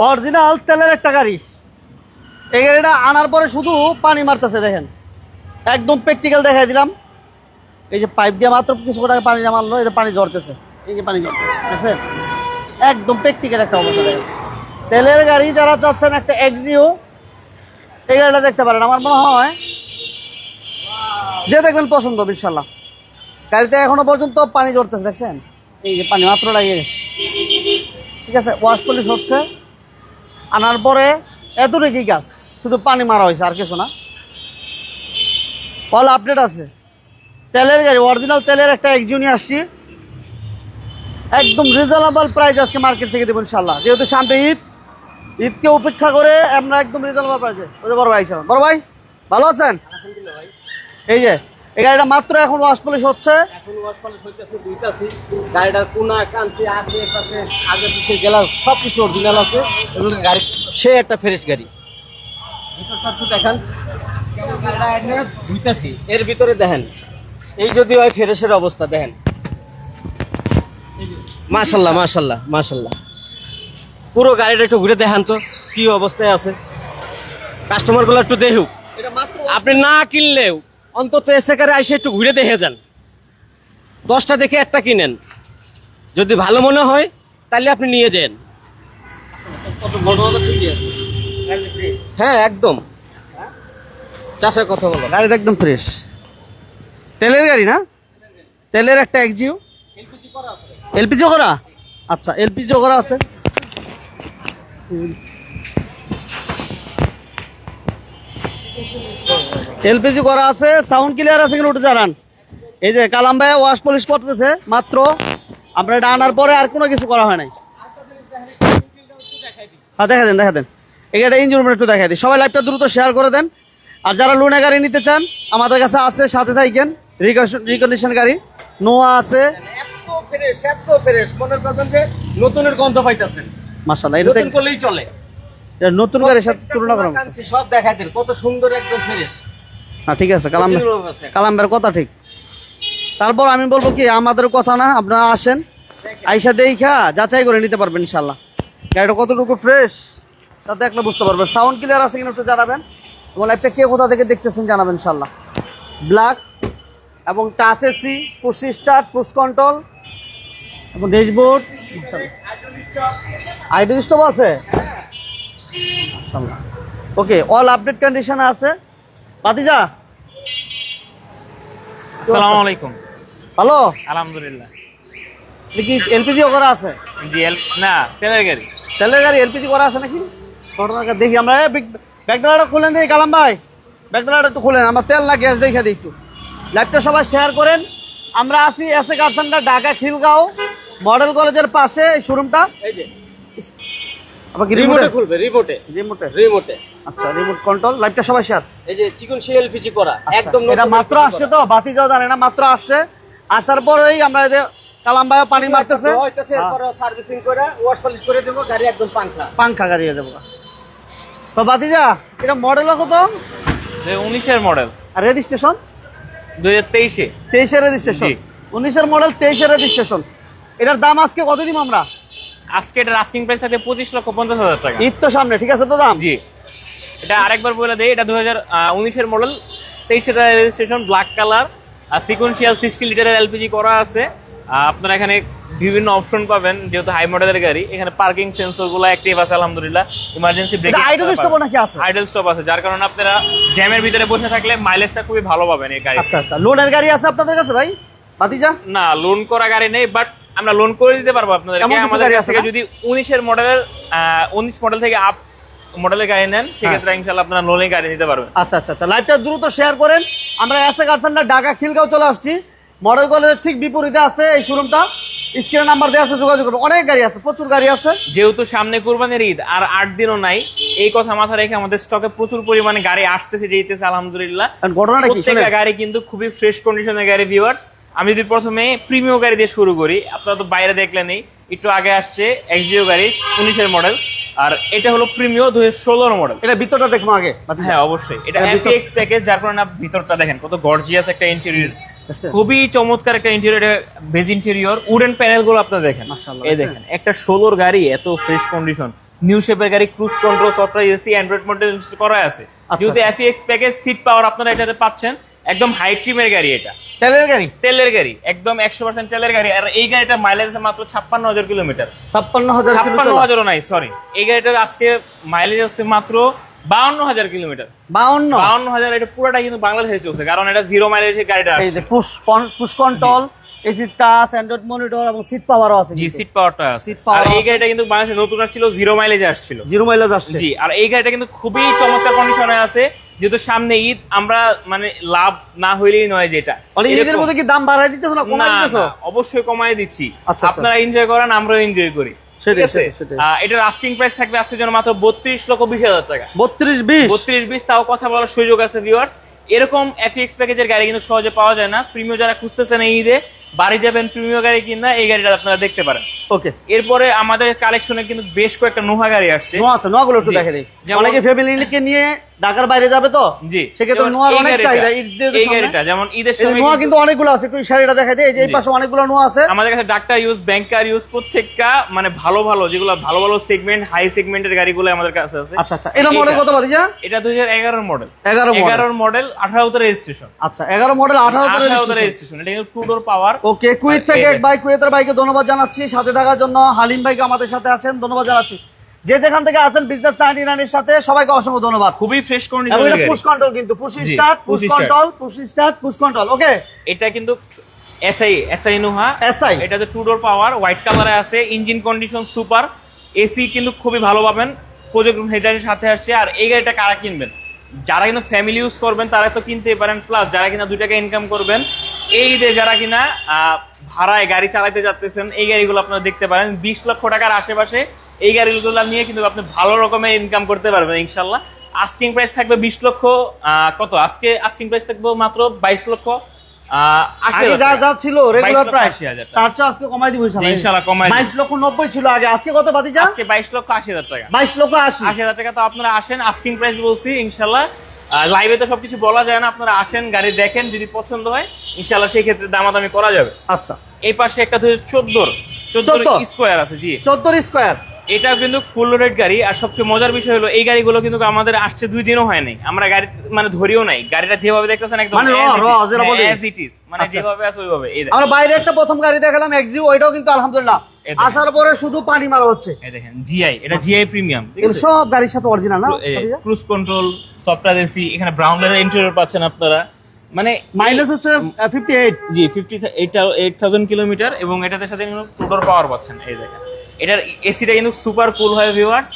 Original তেলের একটা গাড়ি। এই গাড়িটা আনার পরে শুধু পানি মারতেছে, দেখেন একদম প্র্যাকটিক্যাল দেখাই দিলাম। এই যে পাইপ দিয়ে মাত্র কিছু টাকা পানি মারলো, এই যে পানি ঝরতেছে, এই যে পানি ঝরতেছে, ঠিক আছে? একদম প্র্যাকটিক্যাল একটা অবস্থা। দেখেন তেলের গাড়ি যারা চাচ্ছেন একটা এক্সিও, এই গাড়িটা দেখতে পারেন। আমার মনে হয় যে দেখবেন পছন্দ হবে ইনশাল্লাহ। গাড়িতে এখনো পর্যন্ত পানি ঝরতেছে, দেখছেন এই যে পানি মাত্র লাগিয়ে গেছে, ঠিক আছে? ওয়াশ পলিশ হচ্ছে, আনার পরে এতটুকুই গাছ, শুধু পানি মারা হয়েছে আর কিছু না। অল আপডেট আছে। তেলের গাড়ি, অরিজিনাল তেলের একটা এক্সিও নিয়ে আসছি, একদম রিজনেবল প্রাইস আজকে মার্কেট থেকে দেবো ইনশাল্লাহ। যেহেতু সামনে ঈদ, ঈদকে উপেক্ষা করে আমরা একদম রিজনেবল প্রাইসে। বড় ভাই ছিলাম, বড় ভাই ভালো আছেন? এই যে এই গাড়িটা মাত্র এখন ওয়াশ পলিশ হচ্ছে, এখন ওয়াশ পলিশ হইতেছে, দুইটাছি গাড়িটার কোনা কাঞ্চি আগে পাশে আগে পিছে গ্লাস সব কিছু অরিজিনাল আছে। এবং গাড়ি সে একটা ফ্রেশ গাড়ি। ভিতরটা একটু দেখেন, গাড়িটা এনে ধুইতেছি, এর ভিতরে দেখেন এই যদি হয় ফ্রেশের অবস্থা দেখেন। মাশাল্লাহ মাশাল্লাহ মাশাল্লাহ। পুরো গাড়িটা একটু ঘুরে দেখান তো কি অবস্থায় আছে, কাস্টমার গুলো একটু দেখুক। আপনি না কিনলেও অন্তত এসে করে আইসে একটু ঘুরে দেখে যান। 10টা দেখে একটা কিনেন, যদি ভালো মনে হয় তাহলে আপনি নিয়ে যান। হ্যাঁ একদম, চাষের কথা বলো। গাড়িটা একদম ফ্রেশ তেলের গাড়ি না? তেলের একটা এক্সিও, এলপিজি করা। আচ্ছা এলপিজি করা আছে, এলপিজি করা আছে, সাউন্ড ক্লিয়ার আছে কিনা ওটা জানান। এই যে কালাম ভাই ওয়াশ পলিশ করতেছে মাত্র, আপনার এটা আনার পরে আর কোনো কিছু করা হয় নাই। হ্যাঁ দেখা দেন, দেখা দেন। এটা ইঞ্জিন রুমটা একটু দেখা দিই। সবাই লাইভটা দ্রুত শেয়ার করে দেন। আর যারা লোনে গাড়ি নিতে চান আমাদের কাছে আছে, সাথে থাকেন। রিকন্ডিশন গাড়ি নোয়া আছে, এত ফ্রেশ এত ফ্রেশ, মনে করবেন যে নতুনের গন্ধ পাইতেছেন। মাশাআল্লাহ। নতুন করলেই চলে। এটা নতুন গাড়ির সাথে তুলনা করা সব দেখাই দেন, কত সুন্দর একদম ফ্রেশ। হ্যাঁ ঠিক আছে, কালাম্বের কথা ঠিক। তারপর আমি বলবো কি, আমাদের কথা না, আপনারা আসেন, আইসা দেখা যাচাই করে নিতে পারবেন ইনশাল্লাহ। গাড়িটা কতটুকু ফ্রেশ তা দেখলে বুঝতে পারবেন। সাউন্ড ক্লিয়ার আছে কিনা একটু জানাবেন, এবং লাইভটা কে কোথা থেকে দেখতেছেন জানাবেন ইনশাল্লাহ। ব্ল্যাক এবং touch AC, push start, push control এবং ড্যাশবোর্ড, আইডি স্টপ আছে ইনশাল্লাহ। ওকে, অল আপডেট কন্ডিশন আছে। ভাতিজা আসসালামু আলাইকুম। ভালো আলহামদুলিল্লাহ। কি এলপিজি করা আছে? জি না, তেলের গাড়ি। তেলের গাড়ি এলপিজি করা আছে নাকি? ঘটনাটা দেখি আমরা। ব্যাগডালাটা খুলেন দিই কালাম ভাই, ব্যাগডালাটা একটু খুলেন, আমার তেল না গ্যাস দেখে দিই একটু। লাইভটা সবাই শেয়ার করেন। আমরা আছি এসএ কার সেন্টার, ঢাকা খিলগাঁও মডেল কলেজের পাশে এই শোরুমটা। এই যে আবার কি রিমোটে খুলবে, রিমোটে রিমোটে রিমোটে। আচ্ছা রিমোট কন্ট্রোল। লাইভটা সবাই শেয়ার। এই যে চিকন সি এলপিজি করা একদম একদম এটা মাত্র আসছে তো, বাতি যাও জানে না, মাত্র আসছে। আসার পরেই আমরা এদের কালাম ভাইও পানি মারতেছে, এরপর সার্ভিসিং করে ওয়াশ পলিশ করে দেবো, গাড়ি একদম পাংখা গাড়ি হয়ে যাবো। তো বাতিজা এটা মডেল কত? 19-এর মডেল আর রেজিস্ট্রেশন 2023-এ। 23-এর রেজিস্ট্রেশন, 19-এর মডেল 23-এর রেজিস্ট্রেশন। এটার দাম আজকে কত দিব আমরা? আজকে এটার আস্কিং প্রাইস থাকে 25,50,000 টাকা। ঈদ তো সামনে, ঠিক আছে তো দাম? জি, এটা আরেকবার বলে দেই, এটা 2019-এর মডেল, 23-এর রেজিস্ট্রেশন, ব্ল্যাক কালার, আর সিকোয়েন্সিয়াল 60 লিটারের এলপিজি করা আছে। আপনারা এখানে বিভিন্ন অপশন পাবেন, যেহেতু হাই মডেলের গাড়ি। এখানে পার্কিং সেন্সর গুলো অ্যাক্টিভ আছে আলহামদুলিল্লাহ, ইমার্জেন্সি ব্রেক, আইডল স্টপ নাকি আছে? আইডল স্টপ আছে, যার কারণে আপনারা জ্যামের ভিতরে বসে থাকলে মাইলেজটা খুবই ভালো পাবেন এই গাড়ি। আচ্ছা আচ্ছা, লোনের গাড়ি আছে আপনাদের কাছে ভাই ভাতিজা? না, লোন করা গাড়ি নেই, বাট আমরা লোন করে দিতে পারবো আপনাদেরকে। আমাদের কাছ থেকে যদি 19-এর মডেলের 19 মডেল থেকে আপ মডেলের গাড়ি নেন, সেক্ষেত্রে ইনশাআল্লাহ আপনারা লোনে গাড়ি নিতে পারবেন। আচ্ছা আচ্ছা আচ্ছা, লাইভটা দ্রুত শেয়ার করেন। আমরা এসএ কার সেন্টার ঢাকা খিলগাঁও চলে আসছি, মডেল কলেজের ঠিক বিপরীতে আছে এই শোরুমটা। স্ক্রিনে নাম্বার দেওয়া আছে, যোগাযোগ করুন। অনেক গাড়ি আছে, প্রচুর গাড়ি আছে। যেহেতু সামনে কুরবানির ঈদ আর 8 দিনও নাই, এই কথা মাথায় রেখে আমাদের স্টকে প্রচুর পরিমাণে গাড়ি আসতেছে, যেতেছে আলহামদুলিল্লাহ। ঘটনাটা কি? প্রত্যেকটা গাড়ি কিন্তু খুবই ফ্রেশ কন্ডিশনের গাড়ি। ভিউয়ার্স, আমি যদি প্রথমে প্রিমিয়াম গাড়ি দিয়ে শুরু করি, আপনারা তো বাইরে দেখলেনই, একটু আগে আসছে এক্সিও গাড়ি 19-এর মডেল, আর এটা হলো প্রিমিয়াম 2016-এর মডেল। এটা ভিতরটা দেখবো আগে। হ্যাঁ অবশ্যই, এটা এফএক্স প্যাকেজ, যার কারণে ভিতরটা দেখেন কত গর্জিয়াস একটা ইন্টেরিয়র, খুবই চমৎকার একটা interior, beige interior, wooden panel গুলো আপনারা দেখেন। এই দেখেন একটা 16-র গাড়ি, এত ফ্রেশ কন্ডিশন, নিউ শেপের গাড়ি, cruise control, software, AC, android model করা আছে। যেহেতু FEX প্যাকেজ, সিট পাওয়ার আপনারা এটাতে পাচ্ছেন। একদম হাই ট্রিমের গাড়ি, এটা তেলের গাড়ি, একদম 100% তেলের গাড়ি। আর এই গাড়িটার মাইলেজ আছে মাত্র 56,000 কিলোমিটার। 56,000 নাই, সরি, এই গাড়িটার আজকে মাইলেজ আছে মাত্র 52,000 কিলোমিটার। 52,000, এটা পুরোটা কিন্তু বাংলাদেশে চলছে, কারণ এটা জিরো মাইলেজের গাড়িটা। এই যে push control, AC touch, Android monitor এবং সিট পাওয়ারও আছে। জি, সিট পাওয়ারটা আছে। আর এই গাড়িটা কিন্তু বাংলাদেশে নতুন আসছিল, জিরো মাইলেজে আসছিল। জি, আর এই গাড়িটা কিন্তু খুবই চমৎকার কন্ডিশনে আছে। যেহেতু সামনে ঈদ, আমরা মানে লাভ না হইলেই নয়, যেটা ঈদের মধ্যে কি দাম বাড়ায় দিতেছো না কমায় দিতেছো? অবশ্যই কমায় দিচ্ছি। আচ্ছা। আপনারা এনজয় করেন, আমরাও এনজয় করি। ঠিক আছে, এটার আস্কিং প্রাইস থাকবে আজকের জন্য মাত্র 32,20,000 টাকা। 32,20, তাও কথা বলার সুযোগ আছে ভিউয়ার্স। এরকম FEX প্যাকেজের গাড়ি কিন্তু সহজে পাওয়া যায় না। প্রিমিয়াম যারা খুঁজতেছেন এই ঈদে বাড়ি যাবেন প্রিমিয়াম গাড়ি কিনা, এই গাড়িটা আপনারা দেখতে পারেন। ওকে, এরপরে আমাদের কালেকশনে কিন্তু বেশ কয়েকটা নোহা গাড়ি আসছে। নোয়াগুলো একটু দেখে দিই। অনেকে ফ্যামিলিকে নিয়ে ঢাকার বাইরে যাবে তো, জি, সেক্ষেত্রে নোয়ার অনেক চাহিদা। এই গাড়িটা যেমন ঈদের সময় নোয়া কিন্তু অনেকগুলো আছে, একটু শাড়িটা দেখে দিই। এই যে এই পাশে অনেকগুলো নোয়া আছে আমাদের কাছে, ডাক্তার ইউজ, ব্যাংকার ইউজ, প্রত্যেকটা মানে ভালো যেগুলো ভালো সেগমেন্ট, হাই সেগমেন্টের গাড়িগুলো আমাদের কাছে আছে। আচ্ছা, এটা মডেল কত বাদিজা? এটা 2011 মডেল। 11 মডেল, 18 তে রেজিস্ট্রেশন। আচ্ছা, 11 মডেল, 18 তে রেজিস্ট্রেশন। এটা কিন্তু টু ডোর পাওয়ার। ওকে, কুয়েত থেকে এক ভাই, কুয়েতের ভাইকে ধন্যবাদ জানাচ্ছি সাথে থাকার জন্য। হালিম ভাইকে আমাদের সাথে আছেন, ধন্যবাদ জানাচ্ছি। যে যেখান থেকে আছেন বিজনেস 99 এর সাথে সবাইকে অসংখ্য ধন্যবাদ। খুবই ফ্রেশ কন্ডিশনের গাড়ি। পুশ কন্ট্রোল কিন্তু পুশ কন্ট্রোল। ওকে, এটা কিন্তু এসআই নোহা। এটা তো টু ডোর পাওয়ার, হোয়াইট কালারে আছে। ইঞ্জিন কন্ডিশন সুপার, এসি কিন্তু খুবই ভালো পাবেন, প্রজেক্ট হেডারের সাথে আসছে। আর এই গাড়িটা কারা কিনবেন? যারা কিন্তু ফ্যামিলি ইউজ করবেন তারা তো কিনতেই পারেন, প্লাস যারা কিনা 2 টাকা ইনকাম করবেন এই ঈদে, যারা কিনা ভাড়ায় গাড়ি চালাতে যাচ্ছেন, এই গাড়িগুলো আপনারা দেখতে পারেন। 20 লক্ষ টাকার আশেপাশে এই গাড়িগুলো নিয়ে কিন্তু আপনি ভালো রকমের ইনকাম করতে পারবেন ইনশাল্লাহ। আস্কিং প্রাইস থাকবে 20 লক্ষ, কত আজকে আস্কিং প্রাইস থাকবে মাত্র 22 লক্ষ 80,000 যা ছিল রেগুলার প্রাইস, তার চেয়ে আজকে কমাই দিব ইনশাআল্লাহ। কমাই 22 লক্ষ 90 ছিল আগে, আজকে কত বাতিজা? আজকে 22 লক্ষ 80,000 টাকা। 22 লক্ষ 80,000 টাকা। তো আপনারা আসেন, আস্কিং প্রাইস বলছি ইনশাআল্লাহ। লাইভে তো সবকিছু বলা যায় না, আপনারা আসেন, গাড়ি দেখেন, যদি পছন্দ হয় ইনশাআল্লাহ সেই ক্ষেত্রে দামাদামি করা যাবে। আচ্ছা, এই পাশে একটা 2014 স্কয়ার আছে। জি, 14 স্কয়ার। এটাও কিন্তু ফুল লোডেড গাড়ি। আর সবচেয়ে মজার বিষয় হলো এই গাড়িগুলো কিন্তু আমাদের আসছে 2 দিনও হয় নাই, আমরা গাড়ি মানে ধরিও নাই। গাড়িটা যেভাবে দেখতেছেন একদম as it is, মানে যেভাবে আছে ওইভাবে। আমরা বাইরে একটা প্রথম গাড়ি দেখালাম এক্সিও, ওইটাও কিন্তু আলহামদুলিল্লাহ আসার পরে শুধু পানি মারা হচ্ছে। এই দেখেন জিআই, এটা জিআই প্রিমিয়াম, ঠিক আছে, সব গাড়ির সাথে অরিজিনাল না? ক্রুজ কন্ট্রোল, সফটওয়্যার, এসি, এখানে ব্রাউন লেদার ইন্টেরিয়র পাচ্ছেন আপনারা। মানে মাইলেজ হচ্ছে 58। জি, 58,000 কিলোমিটার। এবং এটাতে সাথে টু ডোর পাওয়ার পাচ্ছেন। এই দেখেন, এটার এসিটা কিন্তু সুপার কুল হয় ভিউয়ার্স।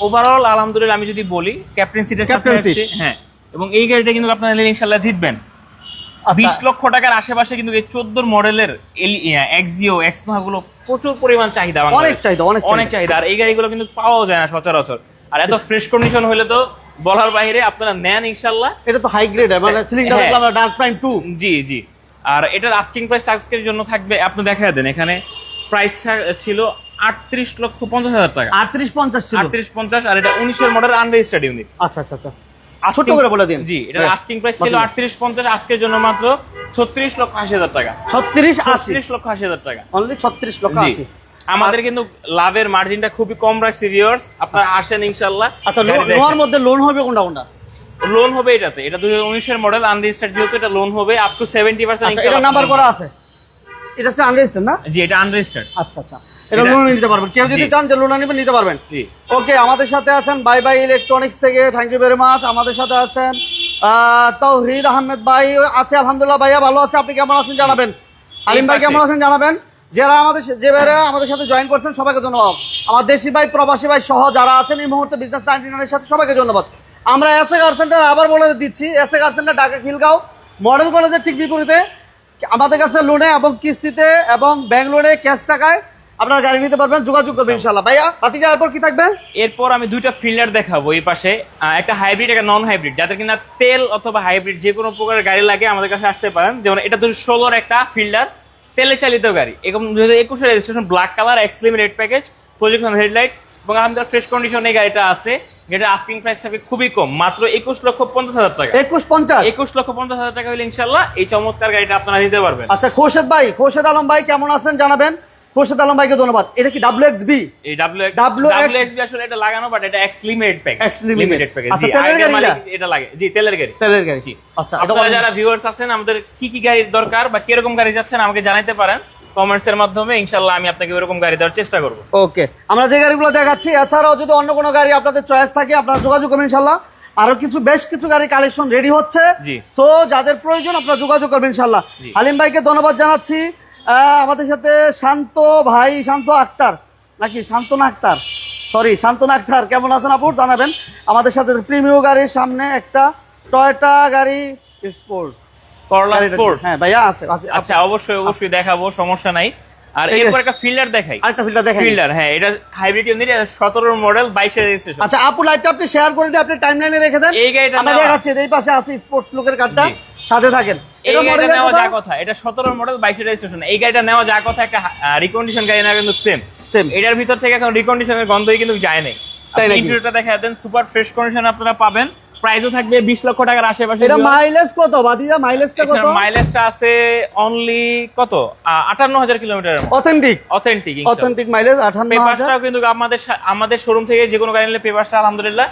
ওভারঅল আলহামদুলিল্লাহ আমি যদি বলি ক্যাপ্টেন সিটের সাথে আসছে। হ্যাঁ, এবং এই গাড়িটা কিন্তু আপনারা ইনশাআল্লাহ জিতবেন। 20 লক্ষ টাকার আশেপাশে কিন্তু এই 14 মডেলের এক্সিও, এক্সনোহা গুলো প্রচুর পরিমাণ চাহিদা, অনেক চাহিদা। আর এই গাড়িগুলো কিন্তু পাওয়া যায় না সচরাচর। আর এত ফ্রেশ কন্ডিশন হলে তো বলার বাইরে, আপনারা নেন ইনশাআল্লাহ। এটা তো হাই গ্রেড, মানে সিলিন্ডার আমরা ডার্ক প্রাইম 2। জি। আর এটার আস্কিং প্রাইস আজকের জন্য থাকবে, আপনি দেখায় দেন, এখানে প্রাইস ছিল 38,50,000 টাকা। 38,50 ছিল, 38,50। আর এটা 19 এর মডেল, আনরেজিস্টার্ড ইউনিট। আচ্ছা, ছোট করে বলে দিন। জি, এটা আস্কিং প্রাইস ছিল 38,50, আজকের জন্য মাত্র 36,80,000 টাকা। 36,80,000 টাকা, অনলি 36,80,000। আমাদের কিন্তু লাভের মার্জিনটা খুবই কম রাখছি ভিউয়ার্স, আপনারা আসেন ইনশাআল্লাহ। আচ্ছা, লোনের মধ্যে লোন হবে কোনটা? লোন হবে এটাতে, এটা 2019 এর মডেল, আনরেজিস্টার্ড, যেহেতু এটা লোন হবে আপ টু 70%। আচ্ছা, এটা নাম্বার করা আছে, এটা হচ্ছে আনরেজিস্টার্ড না? জি, এটা আনরেজিস্টার্ড। আচ্ছা, এটা লোন নিতে পারবেন, কেউ যদি চান যে লোন নেবেন নিতে পারবেন। ওকে, আমাদের সাথে আছেন বাই ইলেকট্রনিক্স থেকে, থ্যাংক ইউ ভেরি মাচ। আমাদের সাথে আছেন তাওহিদ আহমেদ ভাই আছে, আলহামদুলিল্লাহ ভাইয়া ভালো আছে, আপনি কেমন আছেন জানাবেন। আলিম ভাই কেমন আছেন জানাবেন। যারা আমাদের সাথে জয়েন করছেন সবাইকে ধন্যবাদ। আমার দেশি ভাই, প্রবাসী ভাই সহ যারা আছেন এই মুহূর্তে বিজনেস 99 এর সাথে সবাইকে ধন্যবাদ। আমরা এসএ কার সেন্টার আবার বলে দিচ্ছি, এসএ কার সেন্টার ঢাকা খিলগাঁও মডেল কলেজের ঠিক বিপরীতে। আমাদের কাছে লোনে এবং কিস্তিতে এবং ব্যাংক লোনে ক্যাশ টাকায় আপনারা গাড়ি নিতে পারবেন, যোগাযোগ করবেন ইনশাআল্লাহ। ভাইয়া বাতিজা, এরপর কি থাকবে? এরপর আমি 2টা ফিল্ডার দেখাবো। এই পাশে একটা হাইব্রিড, একটা নন হাইব্রিড। যাদের কিনা তেল অথবা হাইব্রিড যে কোনো প্রকারের গাড়ি লাগে আমাদের কাছে আসতে পারেন। যেমন এটা 2016 একটা ফিল্ডার, তেলে চালিত গাড়ি, এবং 2021 registration, black colour, extreme red package, projection headlight, এবং আমাদের ফ্রেশ কন্ডিশনে এই গাড়িটা আছে। যেটা আস্কিং প্রাইস থাকে খুবই কম, মাত্র 21,50,000 টাকা। 21,50,000 টাকা হলে ইনশাআল্লাহ এই চমৎকার গাড়িটা আপনারা নিতে পারবেন। আচ্ছা, খোরশেদ আলম ভাই কেমন আছেন জানাবেন। খোরশেদ আলম ভাইকে ধন্যবাদ। এটা কি WXB? এই WX WXB আসলে এটা লাগানো, বাট এটা x limited package. X limited package. আচ্ছা, জি, তেলের আগের গাড়ি মালিক না? এটা লাগে। জি, তেলের গাড়ি। তেলের গাড়ি। জি। আচ্ছা, আপনারা যারা ভিউয়ার্স আছেন, আমাদের কি কি গাড়ির দরকার বা কিরকম গাড়ি যাচ্ছেন আমাকে জানাতে পারেন কমেন্টস এর মাধ্যমে। ইনশাআল্লাহ আমি আপনাকে ওরকম গাড়ি দেওয়ার চেষ্টা করব। ওকে, আমরা যে গাড়িগুলো দেখাচ্ছি, এছাড়াও যদি অন্য কোনো গাড়ি আপনাদের চয়েস থাকে আপনারা যোগাযোগ করবেন ইনশাআল্লাহ। আরো বেশ কিছু গাড়ি কালেকশন রেডি হচ্ছে, জি। সো যাদের প্রয়োজন আপনারা যোগাযোগ করবেন ইনশাআল্লাহ। জি। হালিম ভাইকে ধন্যবাদ জানাচ্ছি। আমাদের সাথে শান্ত আক্তার নাকি শান্তনা আক্তার, সরি শান্তনা আক্তার, কেমন আছেন আপু জানাবেন। আমাদের সাথে প্রিমিয়াম গাড়ির সামনে একটা টয়োটা গাড়ি স্পোর্ট, করলা স্পোর্ট। হ্যাঁ ভাইয়া আছে। আচ্ছা, অবশ্যই দেখাবো, সমস্যা নাই। আর এরপর একটা ফিল্ডার দেখাই। আরেকটা ফিল্টার দেখেন। ফিল্ডার, হ্যাঁ, এটা হাইব্রিড ইউনিট, 17 মডেল, 22 রেজিস্ট্রেশন। আচ্ছা আপু, লাইটটা আপনি শেয়ার করে দিয়ে আপনি টাইমলাইনে রেখে দেন। এই গাড়িটা আমরা নেওয়া- দেখাচ্ছি, এই পাশে আছে স্পোর্টস লুকের কার্ডটা, জি। সাথে থাকেন। এই এটা গাড়িটা মডেলের নেওয়া কথা? যা কথা, এটা 17 মডেল, 22 রেজিস্ট্রেশন। এই গাড়িটা নেওয়া যা কথা, একটা রিকন্ডিশন গাড়ি না, কিন্তু সেম। এটার ভিতর থেকে এখন রিকন্ডিশনের গন্ধই কিন্তু যায় নাই। তাই নাকি? ইন্টেরিয়রটা দেখা দেন, সুপার ফ্রেশ কন্ডিশন আপনারা পাবেন। প্রাইসও থাকবে 20 লক্ষ টাকার আশেপাশে। এটা মাইলেজ কত বাদিদা, মাইলেজটা কত? মাইলেজটা আছে অনলি কত 58,000 কিলোমিটারের মতো। Authentic mileage 58,000। পেপারসটাও কিন্তু আমাদের শোরুম থেকে যে কোনো গাড়ি নিলে পেপারসটা আলহামদুলিল্লাহ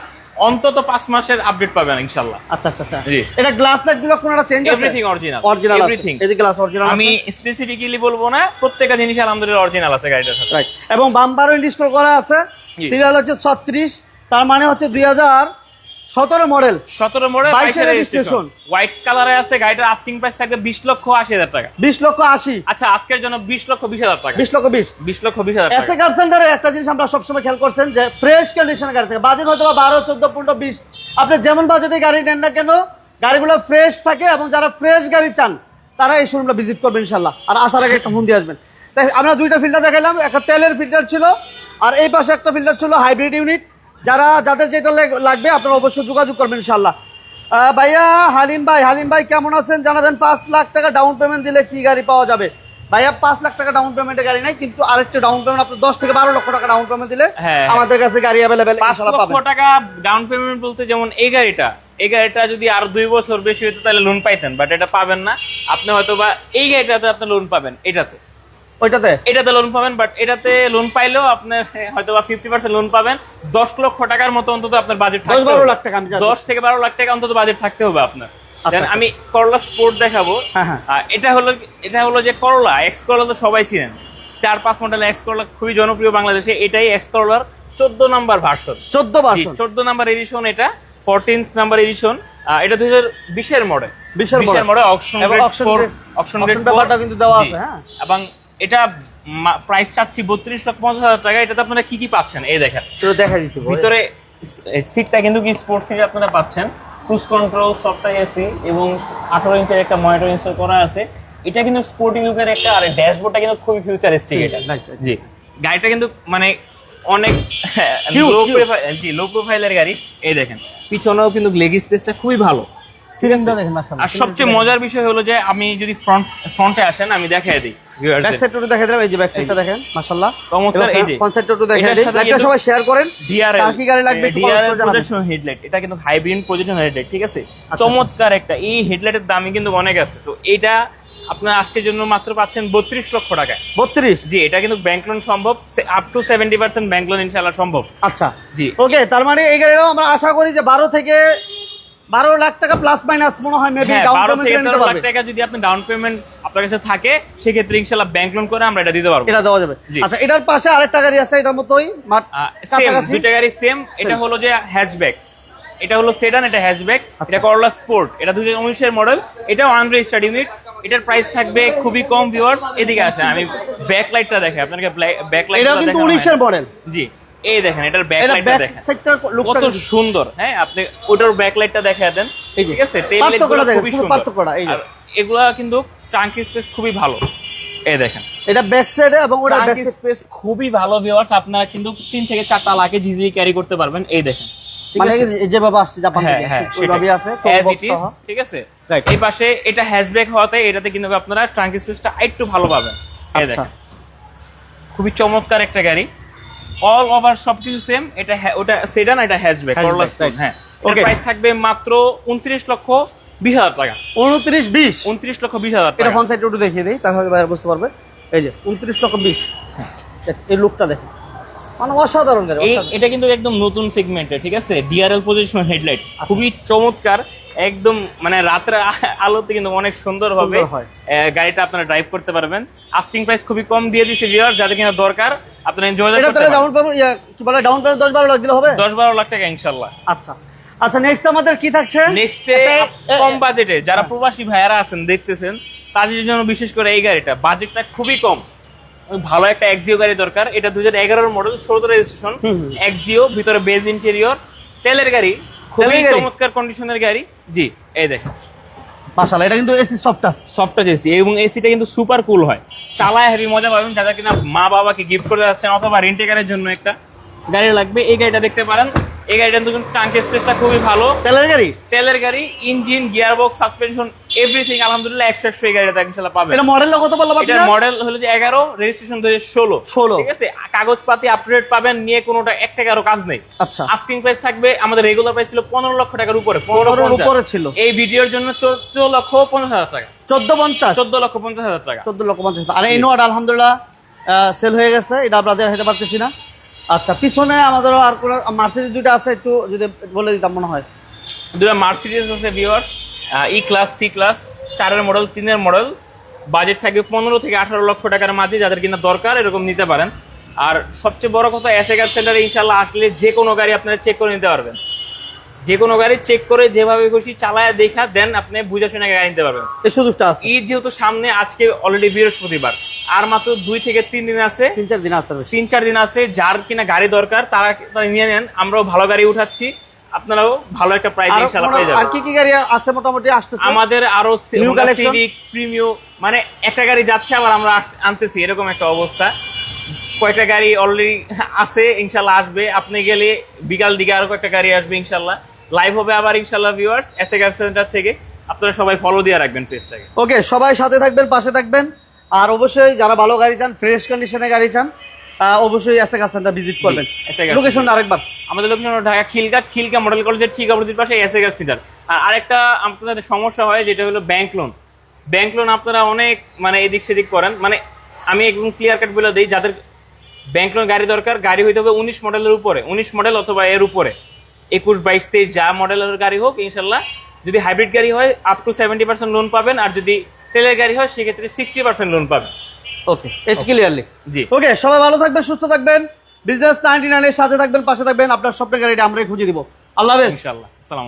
অন্তত 5 মাসের আপডেট পাবেন ইনশাআল্লাহ। আচ্ছা। জি। এটা গ্লাস লাইট গুলো কোনটা চেঞ্জ আছে? Everything original. এভরিথিং। এই যে গ্লাস অরিজিনাল আছে। আমি স্পেসিফিক্যালি বলবো না, প্রত্যেকটা জিনিস আলহামদুলিল্লাহ অরিজিনাল আছে গাড়িটার সাথে। রাইট। এবং বাম্পারও ইনস্টল করা আছে। জি। সিরিয়াল হচ্ছে 36, তার মানে হচ্ছে 2017 model, 17 model, 22 22 registration. Registration, white কালারে আছে। গাড়িটার আস্কিং প্রাইস থাকবে 20,80,000 টাকা। 20,80,000। আচ্ছা, আজকের জন্য 20,20,000 টাকা। 20,20,000। 20,20,000 এসএ টাকা। কার সেন্টারে একটা জিনিস আমরা সবসময় খেয়াল করছেন যে ফ্রেশ কন্ডিশনের গাড়ি থেকে বাজেট হয়তো 12, 14, 15, 20, আপনি যেমন বাজেটে গাড়ি নেন না কেন গাড়িগুলো ফ্রেশ থাকে। এবং যারা ফ্রেশ গাড়ি চান তারা এই শোরুমটা ভিজিট করবেন ইনশাআল্লাহ। আর আসার আগে একটা ফোন দিয়ে আসবেন। তাই আমরা দুইটা ফিল্টার দেখাইলাম, একটা তেলের ফিল্টার ছিল আর এই পাশে একটা ফিল্টার ছিল হাইব্রিড ইউনিট। যাদের যেটা লাগবে আপনারা অবশ্যই যোগাযোগ করবেন ইনশাআল্লাহ। ভাইয়া হালিম ভাই কেমন আছেন জানাবেন। 5 লাখ টাকা ডাউন পেমেন্ট দিলে কি গাড়ি পাওয়া যাবে? ভাইয়া 5 লাখ টাকা ডাউন পেমেন্টের গাড়ি নাই, কিন্তু আরেকটা ডাউন পেমেন্ট আপনি 10 থেকে 12 লক্ষ টাকা ডাউন পেমেন্ট দিলে হ্যাঁ। আমাদের কাছে গাড়ি অ্যাভেলেবেল 5 ইনশাআল্লাহ লক্ষ পাবেন। টাকা ডাউন পেমেন্ট বলতে, যেমন এই গাড়িটা যদি আর 2 বছর বেশি হতো তাহলে লোন পাইতেন, বাট এটা পাবেন না। আপনি হয়তো বা এই গাড়িটাতে আপনি লোন পাবেন, এটাতে লোন পাবেন, বাট এটাতে লোন পাইলেও আপনি হয়তো বা 50% লোন পাবেন। 10 লক্ষ টাকার মতো অন্তত আপনার বাজেট থাকতে হবে। 10-12 লাখ টাকা আমি জানি। 10 থেকে 12 লাখ টাকা অন্তত বাজেট থাকতে হবে আপনার। আচ্ছা। দেন আমি করলা স্পোর্ট দেখাবো। হ্যাঁ। এটা হলো যে করলা, এক্স করলা তো সবাই চিনেন। 4-5 মডেল এক্স করলা খুবই জনপ্রিয় বাংলাদেশে। এটাই এক্স করলার 14 number version. 14 version. 14 number edition, এটা 14th নাম্বার এডিশন। এটা 2020 এর মডেল। 20 এর মডেল, অকশন গ্রেড 4 কিন্তু দেওয়া আছে। হ্যাঁ। এবং এটা প্রাইস চাচ্ছি 32,50,000 টাকা। এটাতে আপনারা কি কি পাচ্ছেন এই দেখেন। তো দেখাই দিতে হবে। ভিতরে সিটটা কিন্তু কি স্পোর্টস সিট আপনারা পাচ্ছেন। ক্রুজ কন্ট্রোল, সফটওয়্যার এসি এবং 18 ইঞ্চের একটা মনিটর ইনস্টল করা আছে। এটা কিন্তু স্পোর্টি লুকের একটা, আর ড্যাশবোর্ডটা কিন্তু খুবই ফিউচারিস্টিক এটা। জি, গাড়িটা কিন্তু মানে অনেক লো প্রোফাইলের গাড়ি। এই দেখেন পিছনেও কিন্তু লেগ স্পেসটা খুবই ভালো। সিলিংটা দেখেন মাশাআল্লাহ। আর সবচেয়ে মজার বিষয় হলো যে আমি যদি ফ্রন্টে আসেন, আমি দেখাই দিই ব্যাক সাইডটা দেখাই দিলাম। এই যে ব্যাক সাইডটা দেখেন মাশাআল্লাহ চমৎকার। এই যে ফ্রন্ট সাইডটা দেখাই দিই, লাইটটা সবাই শেয়ার করেন। কার কি গাড়ি লাগবে একটু কমেন্ট করে জানাবেন। প্রজেকশন হেডলাইট, এটা কিন্তু হাইব্রিড প্রজেকশন হেডলাইট, ঠিক আছে। চমৎকার একটা। এই হেডলাইটের দামই কিন্তু অনেক আছে। তো এটা আপনার আজকের জন্য মাত্র পাচ্ছেন 32 লক্ষ টাকায়। 32? জি, এটা কিন্তু ব্যাংক লোন সম্ভব, আপ টু 70% ব্যাংক লোন ইনশাআল্লাহ সম্ভব। আচ্ছা জি, ওকে। তার মানে এই গাড়িটাও আমরা আশা করি যে 12 থেকে 12 লাখ টাকা প্লাস মাইনাস মনে হয় মেবি ডাউন 12 পেমেন্ট থেকে নিতে 13 লাখ পারবে। টাকা যদি আপনি ডাউন পেমেন্ট আপনার কাছে থাকে, সেক্ষেত্রে ইনশাআল্লাহ ব্যাংক লোন করে আমরা এটা দিতে পারবো। এটা দেওয়া যাবে। জি। আচ্ছা, এটার পাশে আরেকটা গাড়ি আছে এটার মতোই সেম, দুইটা গাড়ি সেম। এটা হলো যে হ্যাচব্যাক, এটা হলো সেডান, এটা হ্যাচব্যাক। এটা করলা স্পোর্ট, এটা 2019 এর মডেল। এটাও আনরেজিস্টার্ড ইউনিট। এটার প্রাইস থাকবে খুবই কম। ভিউয়ার্স এদিকে আসেন, আমি ব্যাক লাইটটা দেখাই আপনাকে। ব্যাক লাইট এটাও কিন্তু 19 এর মডেল। জি, এই দেখেন এটার ব্যাক লাইটটা দেখেন কত সুন্দর। হ্যাঁ, আপনি ওটার ব্যাক লাইটটা দেখায় দেন, ঠিক আছে। টেইল লাইটগুলো খুবই সুন্দর। আর এগুলা কিন্তু ট্রাঙ্কি স্পেস খুবই ভালো। এই দেখেন এটা ব্যাক সাইডে এবং ওটা ব্যাক ট্রাঙ্কি স্পেস খুবই ভালো। ভিউয়ার্স আপনারা কিন্তু 3 থেকে 4টা লাখে জিজি ক্যারি করতে পারবেন। এই দেখেন, মানে যেভাবে আসছে জাপান থেকে ওইভাবে আছে তো বক্স সহ, ঠিক আছে। এই পাশে এটা হ্যাচব্যাক হওয়াতে এটাতে কিন্তু আপনারা ট্রাঙ্কি স্পেসটা একটু ভালো পাবেন। এই দেখেন খুবই চমৎকার একটা গাড়ি। অল ওভার সবকিছু সেম। এটা ওটা সেডান, এটা হ্যাচব্যাক করলা স্পোর্ট। হ্যাঁ, এর প্রাইস থাকবে মাত্র 29,20,000 টাকা। 29,20,000 29,20,000 এটা টাকা। ফ্রন্ট সাইডটা একটু দেখিয়ে দেই তাহলে ভাই বুঝতে পারবে। এই যে 29,20,000। এই লুকটা দেখেন, মানে অসাধারণ গাড়ি, অসাধারণ। এটা কিন্তু একদম নতুন সেগমেন্টে, ঠিক আছে, ডিআরএল পজিশন হেডলাইট, খুবই চমৎকার, একদম মানে রাতের আলোতে কিন্তু অনেক সুন্দর হবে সুন্দর হয়। গাড়িটা আপনারা ড্রাইভ করতে পারবেন। আস্কিং প্রাইস খুবই কম দিয়ে দিয়েছে ভিউয়ার, যাদের কিনা দরকার আপনারা যোগাযোগ এটা করতে তাহলে পারেন। ডাউন পেমেন্ট কি বলে, ডাউন পেমেন্ট 10-12 লাখ দিলে হবে? 10-12 লাখ টাকা ইনশাআল্লাহ। আচ্ছা আচ্ছা, নেক্সট আমাদের কি থাকছে? নেক্সটে কম বাজেটে যারা প্রবাসী ভাইয়ারা আছেন দেখতেছেন, তাদের জন্য বিশেষ করে এই গাড়িটা, বাজেটটা খুবই কম, ভালো একটা এক্সিও গাড়ি দরকার। এটা 2011 মডেল, 16 রেজিস্ট্রেশন, এক্সিও, ভিতরে বেজ ইন্টেরিয়র, তেলের গাড়ি, খুবই তেলের গাড়ি? চমৎকার কন্ডিশনের গাড়ি। জি, এই দেখেন মাশাআল্লাহ, এটা কিন্তু AC soft touch. Soft touch AC, এবং এসিটা কিন্তু সুপার কুল হয়, চালায় হেভি মজা পাবেন। যারা কিনা মা বাবাকে গিফট করে যাচ্ছেন অথবা রেন্টেকারের জন্য একটা গাড়ি লাগবে, এই গাড়িটা দেখতে পারেন। এই গাড়িটা কিন্তু ট্রাঙ্ক স্পেসটা খুবই ভালো, তেলের গাড়ি? তেলের গাড়ি, engine, gear box, suspension, everything আলহামদুলিল্লাহ 100 এই গাড়িটা ইনশাআল্লাহ পাবেন। এটা মডেল কত বললাম এটা আপনারা? মডেল হলো যে 11, রেজিস্ট্রেশন 2016, ঠিক আছে। কাগজপাতি আপডেট পাবেন, নিয়ে কোনোটা 1 টাকারও কাজ নেই। আচ্ছা, আস্কিং প্রাইস থাকবে, আমাদের রেগুলার প্রাইস ছিল 15 লক্ষ টাকার উপরে, 15 এর উপরে ছিল। এই ভিডিওর জন্য 14,50,000 টাকা, 1450, 14,50,000 টাকা। 14,50,000। আর এই নোয়াটা আলহামদুলিল্লাহ সেল হয়ে গেছে, এটা আমরা দেখাতে পারতেছি না। আচ্ছা, পিছনে আমাদের আর কোন মার্সিডিজ দুইটা আছে, একটু যদি বলে দিতাম মনে হয়। দুটো মার্সিডিজ আছে viewers, E class, C class, 4 model, 3 model, budget থাকবে 15 থেকে 18 লক্ষ টাকার মাঝে, যাদের কিনা দরকার এরকম নিতে পারেন। আর সবচেয়ে বড় কথা, এসএ কার সেন্টারে ইনশাআল্লাহ আসলে যে কোনো গাড়ি আপনারা চেক করে নিতে পারবেন, যে কোনো গাড়ি চেক করে যেভাবে খুশি চালায় দেখা দেন, আপনি বুঝে শুনে গাড়ি নিতে পারবেন। এই সুযোগটা আছে, ঈদ যেহেতু সামনে, আজকে অলরেডি বৃহস্পতিবার, আর মাত্র 2 থেকে 3 দিন আছে, 3-4 দিন আছে বেশি। 3-4 দিন আছে। যার কিনা গাড়ি দরকার তারা নিয়ে নেন, আমরাও ভালো গাড়ি উঠাচ্ছি, আপনারাও ভালো একটা প্রাইস আর ইনশাআল্লাহ পেয়ে আর যাবেন। কি কি গাড়ি আছে মোটামুটি আসতেছে? আমাদের আরো New collection? সিভিক, প্রিমিও, মানে একটা গাড়ি যাচ্ছে আবার আমরা আনতেছি, এরকম একটা অবস্থা। কয়েকটা গাড়ি অলরেডি আছে, ইনশাআল্লাহ আসবে। আপনি গেলে বিকাল দিকে আরো কয়েকটা গাড়ি আসবে ইনশাআল্লাহ, লাইভ হবে আবার ইনশাআল্লাহ ভিউয়ার্স এসএ কার সেন্টার থেকে। আপনারা সবাই ফলো দিয়ে রাখবেন পেজটাকে। ওকে, সবাই সাথে থাকবেন, পাশে থাকবেন। আর অবশ্যই যারা ভালো গাড়ি চান, ফ্রেশ কন্ডিশনে গাড়ি চান, অবশ্যই এসএ কার সেন্টার ভিজিট করবেন। এসএ কার লোকেশনটা আরেকবার। আমাদের লোকেশন হলো ঢাকা খিলকা মডেল কলেজের ঠিক অপোজিট পাশে এসএ কার সেন্টার। আর আরেকটা আপনাদের সমস্যা হয়, যেটা হলো ব্যাংক লোন। ব্যাংক লোন আপনারা অনেক মানে এদিক সেদিক করেন, মানে আমি একদম ক্লিয়ার কাট বলে দিই, যাদের ব্যাংক লোন গাড়ি দরকার, গাড়ি হইতে হবে 19 মডেলের উপরে, 19 মডেল অথবা এর উপরে, 21, 22, 23 যা মডেলের গাড়ি হোক ইনশাল্লাহ। যদি হাইব্রিড গাড়ি হয় আপ টু 70% লোন পাবেন, আর যদি তেলের গাড়ি হয় সেক্ষেত্রে 60% লোন পাবেন। ওকে, ইটস ক্লিয়ারলি। জি, ওকে, সবাই ভালো থাকবেন, সুস্থ থাকবেন, বিজনেস 99 এর সাথে থাকবেন, পাশে থাকবেন। আপনার স্বপ্নের গাড়িটা আমরাই খুঁজে দিব। আল্লাহ হাফেজ। ইনশাল্লাহ। আসসালামু আলাইকুম।